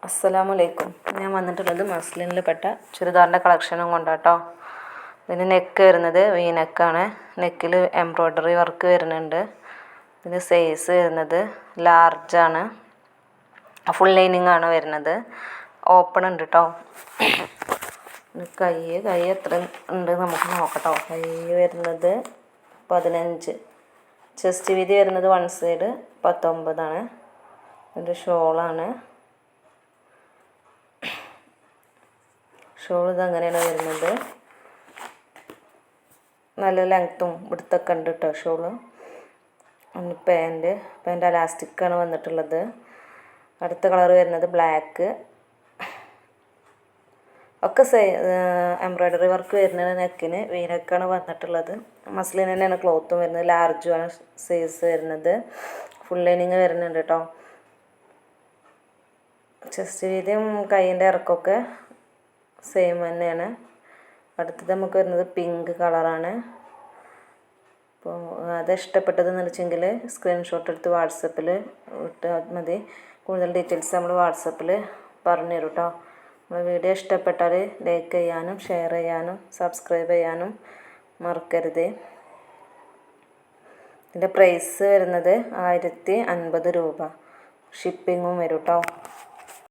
അസ്സലാമലൈക്കും. ഞാൻ വന്നിട്ടുള്ളത് മസ്ലിനിൽ പെട്ട ചുരിദാറിൻ്റെ കളക്ഷനും കൊണ്ടാട്ടോ. ഇതിന് നെക്ക് വരുന്നത് വി നെക്കാണ്. നെക്കിൽ എംബ്രോയ്ഡറി വർക്ക് വരുന്നുണ്ട്. ഇതിന് സൈസ് വരുന്നത് ലാർജാണ്. ഫുൾ ലൈനിങ് ആണ് വരുന്നത്. ഓപ്പൺ ഉണ്ട് കേട്ടോ. കൈ എത്ര ഉണ്ട് നമുക്ക് നോക്കട്ടോ. കൈ വരുന്നത് 15. ചെസ്റ്റ് വീതി വരുന്നത് വൺ സൈഡ് 19 ഇതിൻ്റെ ഷോളാണ്. ഷോൾ ഇതങ്ങനെയാണ് വരുന്നത്. നല്ല ലെങ്ത്തും വിടുത്തൊക്കെ ഉണ്ട് കേട്ടോ ഷോള്. പാൻറ് അലാസ്റ്റിക്കാണ് വന്നിട്ടുള്ളത്. അടുത്ത കളർ വരുന്നത് ബ്ലാക്ക്. ഒക്കെ എംബ്രോയ്ഡറി വർക്ക് വരുന്നത് നെക്കിന് വീനക്കാണ് വന്നിട്ടുള്ളത്. മസ്ലിൻ തന്നെയാണ് ക്ലോത്തും വരുന്നത്. ലാർജുമാണ് സൈസ് വരുന്നത്. ഫുൾ ലൈനിങ് വരുന്നുണ്ട് കേട്ടോ. ചെസ്റ്റ് വീതിയും കൈയിൻ്റെ ഇറക്കമൊക്കെ സെയിം തന്നെയാണ്. അടുത്തത് നമുക്ക് വരുന്നത് പിങ്ക് കളറാണ്. അപ്പോൾ അത് ഇഷ്ടപ്പെട്ടതെന്ന് വെച്ചെങ്കിൽ സ്ക്രീൻഷോട്ട് എടുത്ത് വാട്സപ്പിൽ ഇട്ടാൽ മതി. കൂടുതൽ ഡീറ്റെയിൽസ് നമ്മൾ വാട്സപ്പിൽ പറഞ്ഞു തരും കേട്ടോ. നമ്മൾ വീഡിയോ ഇഷ്ടപ്പെട്ടാൽ ലൈക്ക് ചെയ്യാനും ഷെയർ ചെയ്യാനും സബ്സ്ക്രൈബ് ചെയ്യാനും മറക്കരുത്. ഇതിൻ്റെ പ്രൈസ് വരുന്നത് 1050 രൂപ. ഷിപ്പിങ്ങും വരും കേട്ടോ.